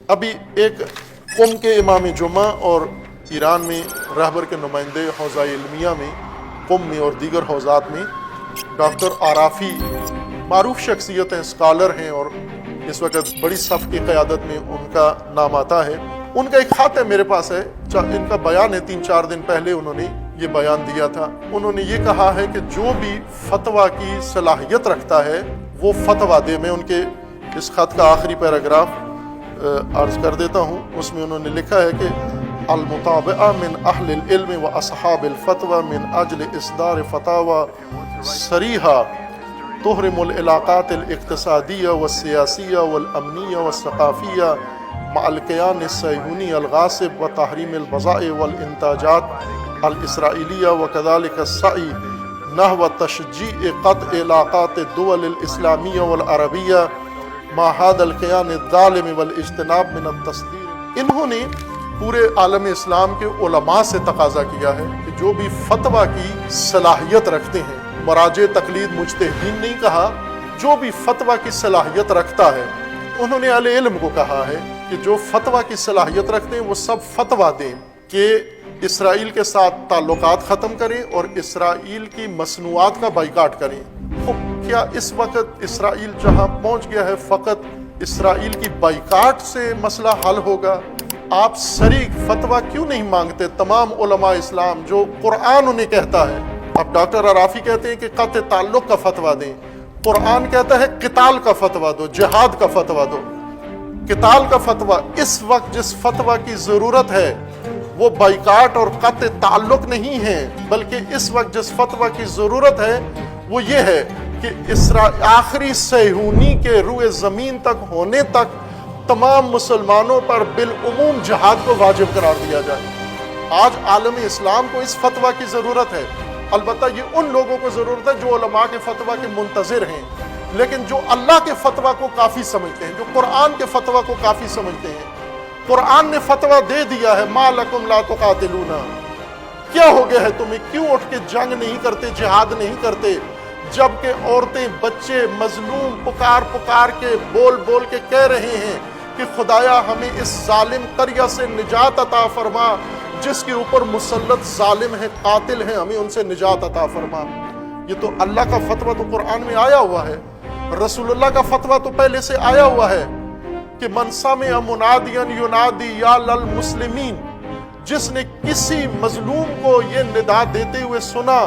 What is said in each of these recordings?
ابھی ایک قوم کے امام جمعہ اور ایران میں رہبر کے نمائندے حوزہ علمیہ میں، قوم میں اور دیگر حوزات میں ڈاکٹر آرافی معروف شخصیت ہیں، اسکالر ہیں، اور اس وقت بڑی صف کی قیادت میں ان کا نام آتا ہے۔ ان کا ایک خط ہے میرے پاس ہے، ان کا بیان ہے، 3-4 دن پہلے انہوں نے یہ بیان دیا تھا۔ انہوں نے یہ کہا ہے کہ جو بھی فتویٰ کی صلاحیت رکھتا ہے وہ فتویٰ دے۔ میں ان کے اس خط کا آخری پیراگراف عرض کر دیتا ہوں۔ اس میں انہوں نے لکھا ہے کہ المطابعہ من اہل العلم و اصحاب الفتوى من اجل اصدار فتاوى صریحہ تحرم العلاقات الاقتصادیہ والسیاسیہ والامنیہ والثقافیہ مع الکیان الصہیونی الغاصب و تحریم البضائع والانتاجات الاسرائیلیہ وكذلك السعی نحو تشجیع قطع علاقات الدول الاسلامیہ والعربیہ مع هذا الکیان الظالم والاجتناب من التصدیر۔ انہوں نے پورے عالم اسلام کے علماء سے تقاضا کیا ہے کہ جو بھی فتویٰ کی صلاحیت رکھتے ہیں، مراجع تقلید مجتہدین نہیں کہا، جو بھی فتویٰ کی صلاحیت رکھتا ہے، انہوں نے اہل علم کو کہا ہے کہ جو فتویٰ کی صلاحیت رکھتے ہیں وہ سب فتویٰ دیں کہ اسرائیل کے ساتھ تعلقات ختم کریں اور اسرائیل کی مصنوعات کا بائیکاٹ کریں۔ کیا اس وقت اسرائیل جہاں پہنچ گیا ہے فقط اسرائیل کی بائیکاٹ سے مسئلہ حل ہوگا؟ آپ صریح فتویٰ کیوں نہیں مانگتے تمام علماء اسلام جو قرآن انہیں کہتا ہے؟ اب ڈاکٹر آرافی کہتے ہیں کہ قطع تعلق کا فتویٰ دیں، قرآن کہتا ہے قتال کا فتویٰ دو، جہاد کا فتویٰ دو۔ قتال کا فتویٰ اس وقت جس فتویٰ کی ضرورت ہے وہ بائیکاٹ اور قطع تعلق نہیں ہے، بلکہ اس وقت جس فتویٰ کی ضرورت ہے وہ یہ ہے کہ آخری صہیونی کے روئے زمین تک ہونے تک تمام مسلمانوں پر بالعموم جہاد کو واجب قرار دیا جائے۔ آج عالم اسلام کو اس فتویٰ کی ضرورت ہے۔ البتہ یہ ان لوگوں کو ضرورت ہے جو علماء کے فتویٰ کے منتظر ہیں، لیکن جو اللہ کے فتویٰ کو کافی سمجھتے ہیں، جو قرآن کے فتویٰ کو کافی سمجھتے ہیں۔ قرآن نے فتویٰ دے دیا ہے، ما لکم لا تقاتلون، کیا ہو گیا ہے تمہیں، کیوں اٹھ کے جنگ نہیں کرتے، جہاد نہیں کرتے؟ جبکہ عورتیں، بچے مظلوم پکار پکار کے بول بول کے کہہ رہے ہیں کہ خدایا ہمیں اس ظالم قریہ سے نجات عطا فرما، جس کے اوپر مسلط ظالم ہے، قاتل ہیں، ہمیں ان سے نجات عطا فرما۔ یہ تو اللہ کا فتویٰ تو قرآن میں آیا ہوا ہے، رسول اللہ کا فتویٰ تو پہلے سے آیا ہوا ہے کہ من سمع منادیا ینادی یا للمسلمین، جس نے کسی مظلوم کو یہ ندا دیتے ہوئے سنا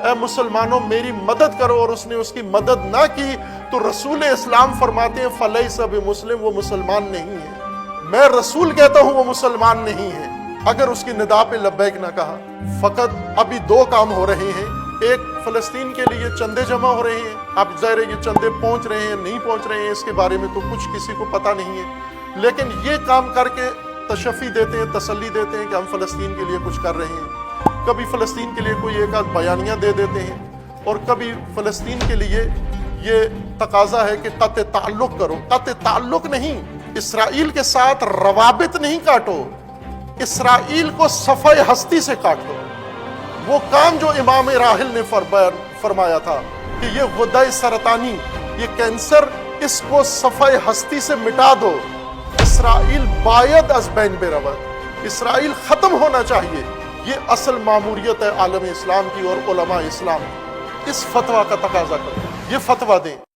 اے مسلمانوں میری مدد کرو، اور اس نے اس کی مدد نہ کی، تو رسول اسلام فرماتے ہیں فلیس بمسلم، وہ مسلمان نہیں ہے۔ میں رسول کہتا ہوں وہ مسلمان نہیں ہے اگر اس کی ندا پہ لبیک نہ کہا۔ فقط ابھی 2 کام ہو رہے ہیں، ایک فلسطین کے لیے چندے جمع ہو رہے ہیں، اب ظاہر ہے یہ چندے پہنچ رہے ہیں نہیں پہنچ رہے ہیں اس کے بارے میں تو کچھ کسی کو پتہ نہیں ہے، لیکن یہ کام کر کے تشفی دیتے ہیں، تسلی دیتے ہیں کہ ہم فلسطین کے لیے کچھ کر رہے ہیں۔ کبھی فلسطین کے لیے کوئی ایک آدھ بیانیہ دے دیتے ہیں، اور کبھی فلسطین کے لیے یہ تقاضا ہے کہ قطع تعلق کرو۔ قطع تعلق نہیں، اسرائیل کے ساتھ روابط نہیں کاٹو، اسرائیل کو صفحہ ہستی سے کاٹ دو۔ وہ کام جو امام راحل نے فرمایا تھا کہ یہ غدہ سرطانی، یہ کینسر، اس کو صفحہ ہستی سے مٹا دو۔ اسرائیل باید از بین برود، اسرائیل ختم ہونا چاہیے۔ یہ اصل ماموریت ہے عالم اسلام کی اور علماء اسلام کی۔ اس فتویٰ کا تقاضا کرو، یہ فتویٰ دیں۔